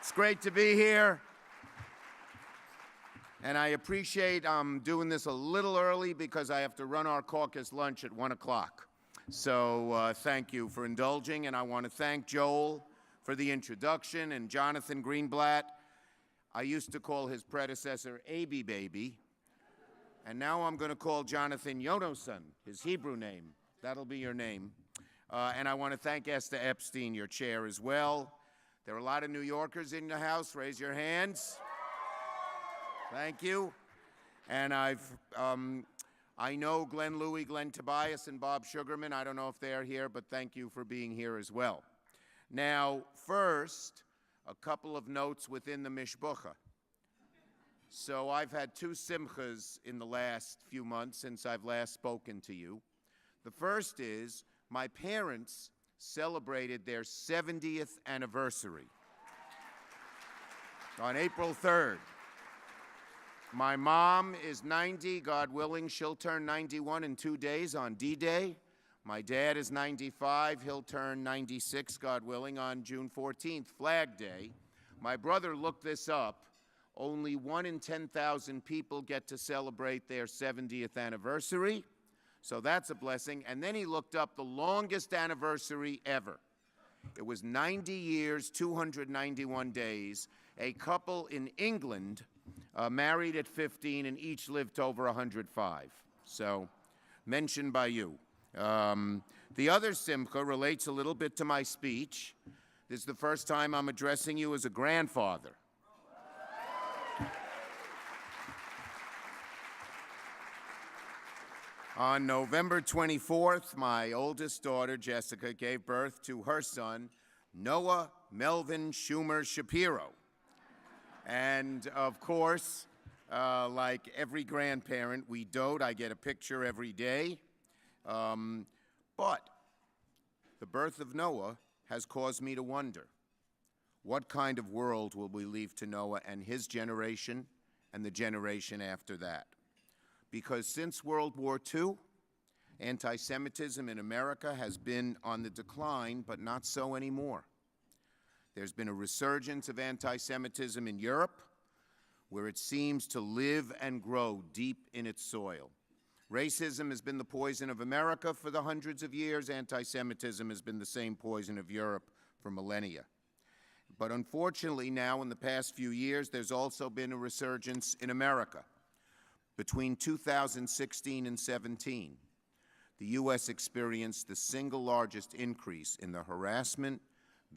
It's great to be here. And I appreciate doing this a little early because I have to run our caucus lunch at 1 o'clock. So thank you for indulging, and I want to thank Joel for the introduction and Jonathan Greenblatt. I used to call his predecessor Abi Baby, and now I'm going to call Jonathan Yonoson, his Hebrew name. That'll be your name. And I want to thank Esther Epstein, your chair, as well. There are a lot of New Yorkers in the house. Raise your hands. Thank you. And I know Glenn Louie, Glenn Tobias, and Bob Sugarman. I don't know if they're here, but thank you for being here as well. Now, first, a couple of notes within the Mishbucha. So I've had 2 simchas in the last few months since I've last spoken to you. The first is my parents celebrated their 70th anniversary on April 3rd. My mom is 90, God willing, she'll turn 91 in 2 days on D-Day. My dad is 95, he'll turn 96, God willing, on June 14th, Flag Day. My brother looked this up. Only 1 in 10,000 people get to celebrate their 70th anniversary, so that's a blessing. And then he looked up the longest anniversary ever. It was 90 years, 291 days. A couple in England married at 15 and each lived to over 105. So, mentioned by you. The other simcha relates a little bit to my speech. This is the first time I'm addressing you as a grandfather. On November 24th, my oldest daughter, Jessica, gave birth to her son, Noah Melvin Schumer Shapiro. And of course, like every grandparent, we dote. I get a picture every day. But the birth of Noah has caused me to wonder, what kind of world will we leave to Noah and his generation and the generation after that? Because since World War II, anti-Semitism in America has been on the decline, but not so anymore. There's been a resurgence of anti-Semitism in Europe, where it seems to live and grow deep in its soil. Racism has been the poison of America for the hundreds of years. Anti-Semitism has been the same poison of Europe for millennia. But unfortunately now, in the past few years, there's also been a resurgence in America. Between 2016 and 17, the U.S. experienced the single largest increase in the harassment,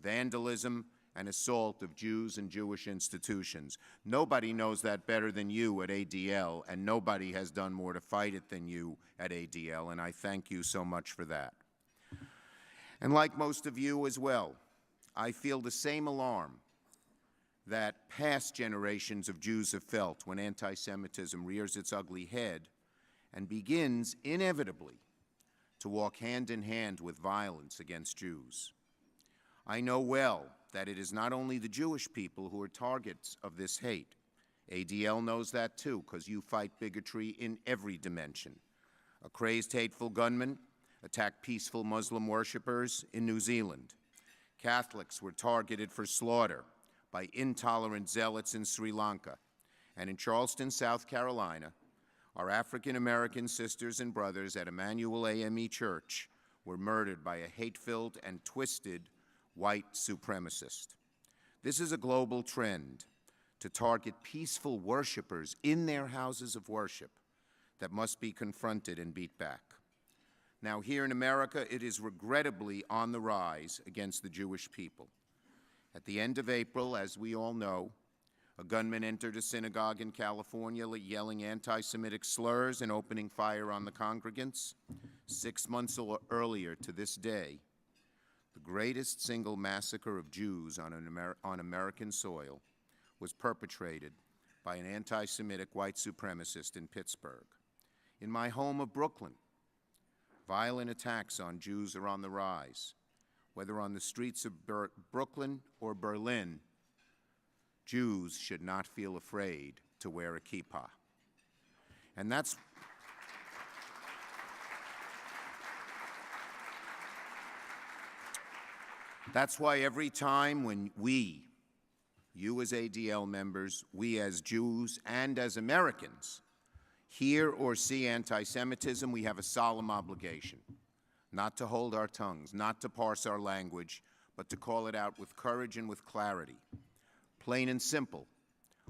vandalism, and assault of Jews and Jewish institutions. Nobody knows that better than you at ADL, and nobody has done more to fight it than you at ADL, and I thank you so much for that. And like most of you as well, I feel the same alarm that past generations of Jews have felt when anti-Semitism rears its ugly head and begins, inevitably, to walk hand in hand with violence against Jews. I know well that it is not only the Jewish people who are targets of this hate. ADL knows that too, because you fight bigotry in every dimension. A crazed, hateful gunman attacked peaceful Muslim worshippers in New Zealand. Catholics were targeted for slaughter by intolerant zealots in Sri Lanka. And in Charleston, South Carolina, our African-American sisters and brothers at Emmanuel AME Church were murdered by a hate-filled and twisted white supremacist. This is a global trend to target peaceful worshipers in their houses of worship that must be confronted and beat back. Now, here in America, it is regrettably on the rise against the Jewish people. At the end of April, as we all know, a gunman entered a synagogue in California yelling anti-Semitic slurs and opening fire on the congregants. 6 months earlier to this day, the greatest single massacre of Jews on American soil was perpetrated by an anti-Semitic white supremacist in Pittsburgh. In my home of Brooklyn, violent attacks on Jews are on the rise. Whether on the streets of Brooklyn or Berlin, Jews should not feel afraid to wear a kippah. And that's why every time when we, you as ADL members, we as Jews, and as Americans, hear or see anti-Semitism, we have a solemn obligation not to hold our tongues, not to parse our language, but to call it out with courage and with clarity. Plain and simple,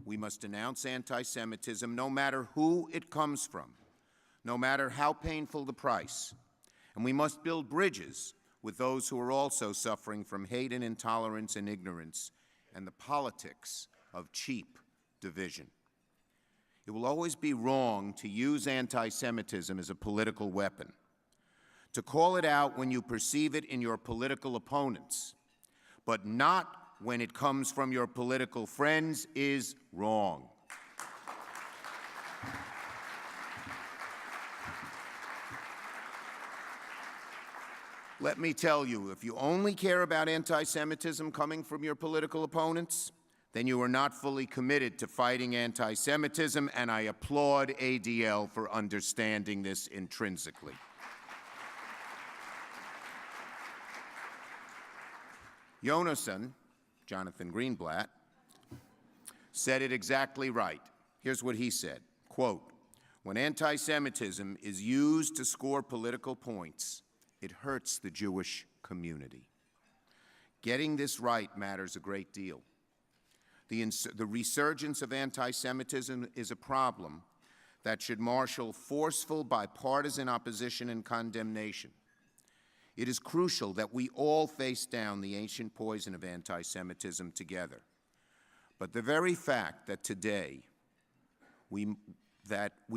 we must denounce anti-Semitism no matter who it comes from, no matter how painful the price. And we must build bridges with those who are also suffering from hate and intolerance and ignorance and the politics of cheap division. It will always be wrong to use anti-Semitism as a political weapon. To call it out when you perceive it in your political opponents, but not when it comes from your political friends, is wrong. Let me tell you, if you only care about anti-Semitism coming from your political opponents, then you are not fully committed to fighting anti-Semitism, and I applaud ADL for understanding this intrinsically. Jonathan Greenblatt, said it exactly right. Here's what he said, quote, "When anti-Semitism is used to score political points, it hurts the Jewish community." Getting this right matters a great deal. The resurgence of anti-Semitism is a problem that should marshal forceful bipartisan opposition and condemnation. It is crucial that we all face down the ancient poison of anti-Semitism together. But the very fact that today we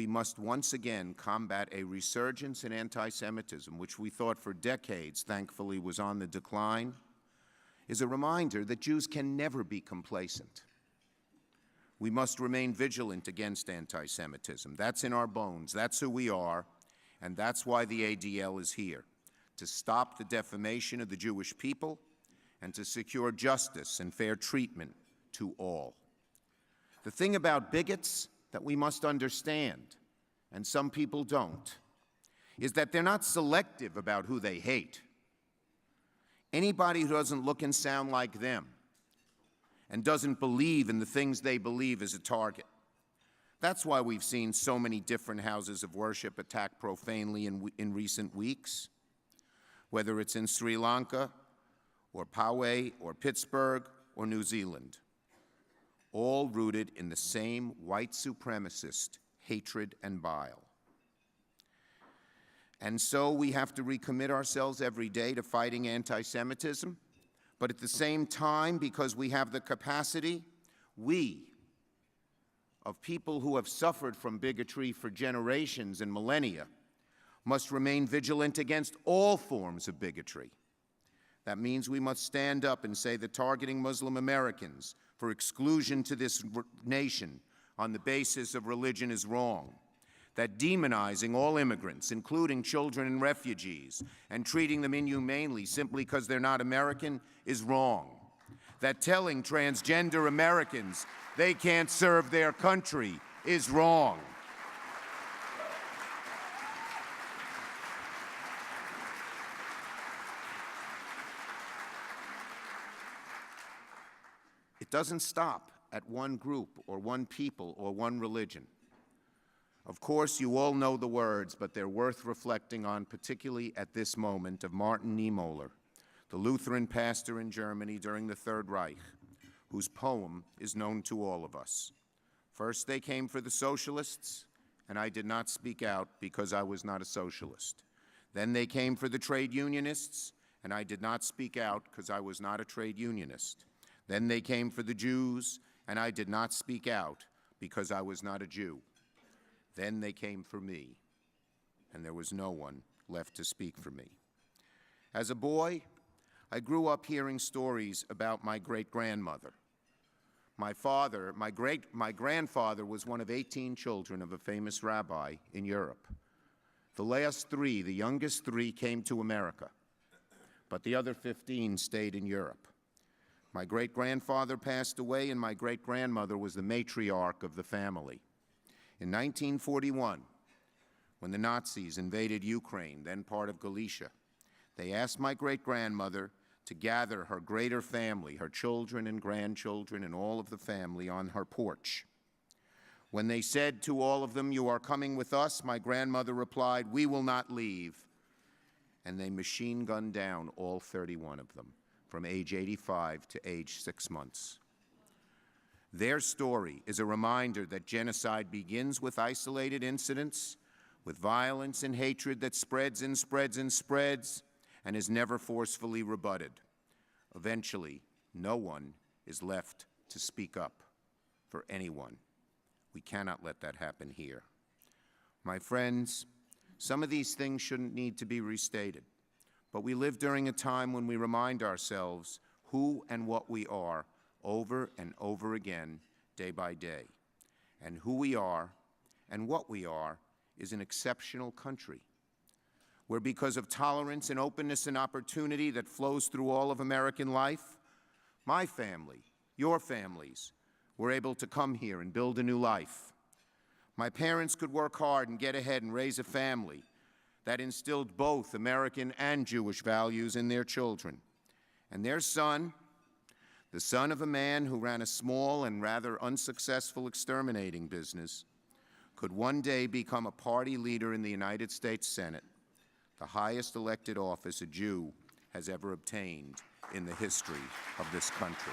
must once again combat a resurgence in anti-Semitism, which we thought for decades, thankfully, was on the decline, is a reminder that Jews can never be complacent. We must remain vigilant against anti-Semitism. That's in our bones. That's who we are, and that's why the ADL is here, to stop the defamation of the Jewish people and to secure justice and fair treatment to all. The thing about bigots that we must understand, and some people don't, is that they're not selective about who they hate. Anybody who doesn't look and sound like them and doesn't believe in the things they believe is a target. That's why we've seen so many different houses of worship attacked profanely in recent weeks, whether it's in Sri Lanka or Poway or Pittsburgh or New Zealand, all rooted in the same white supremacist hatred and bile. And so we have to recommit ourselves every day to fighting anti-Semitism, but at the same time, because we have the capacity, we, of people who have suffered from bigotry for generations and millennia, must remain vigilant against all forms of bigotry. That means we must stand up and say that targeting Muslim Americans for exclusion to this nation on the basis of religion is wrong, that demonizing all immigrants, including children and refugees, and treating them inhumanely simply because they're not American is wrong, that telling transgender Americans they can't serve their country is wrong. It doesn't stop at one group or one people or one religion. Of course, you all know the words, but they're worth reflecting on, particularly at this moment, of Martin Niemöller, the Lutheran pastor in Germany during the Third Reich, whose poem is known to all of us. First, they came for the socialists, and I did not speak out because I was not a socialist. Then they came for the trade unionists, and I did not speak out because I was not a trade unionist. Then they came for the Jews, and I did not speak out because I was not a Jew. Then they came for me, and there was no one left to speak for me. As a boy, I grew up hearing stories about my great-grandmother. My grandfather was one of 18 children of a famous rabbi in Europe. The last three, the youngest three, came to America, but the other 15 stayed in Europe. My great-grandfather passed away, and my great-grandmother was the matriarch of the family. In 1941, when the Nazis invaded Ukraine, then part of Galicia, they asked my great-grandmother to gather her greater family, her children and grandchildren and all of the family on her porch. When they said to all of them, "You are coming with us," my grandmother replied, "We will not leave." And they machine-gunned down all 31 of them, from age 85 to age 6 months. Their story is a reminder that genocide begins with isolated incidents, with violence and hatred that spreads and spreads and spreads, and is never forcefully rebutted. Eventually, no one is left to speak up for anyone. We cannot let that happen here. My friends, some of these things shouldn't need to be restated, but we live during a time when we remind ourselves who and what we are over and over again, day by day. And who we are and what we are is an exceptional country, where because of tolerance and openness and opportunity that flows through all of American life, my family, your families, were able to come here and build a new life. My parents could work hard and get ahead and raise a family that instilled both American and Jewish values in their children. And their son, the son of a man who ran a small and rather unsuccessful exterminating business, could one day become a party leader in the United States Senate, the highest elected office a Jew has ever obtained in the history of this country.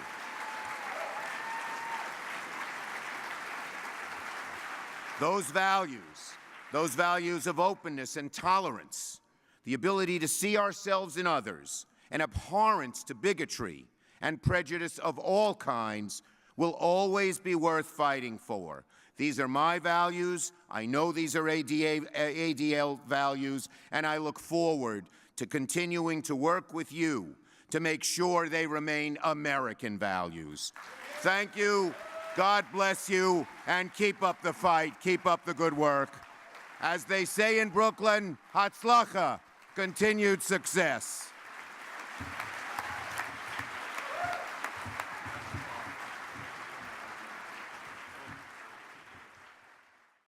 Those values of openness and tolerance, the ability to see ourselves in others, and abhorrence to bigotry and prejudice of all kinds will always be worth fighting for. These are my values. I know these are ADL values, and I look forward to continuing to work with you to make sure they remain American values. Thank you. God bless you, and keep up the fight. Keep up the good work. As they say in Brooklyn, Hatzlacha, continued success.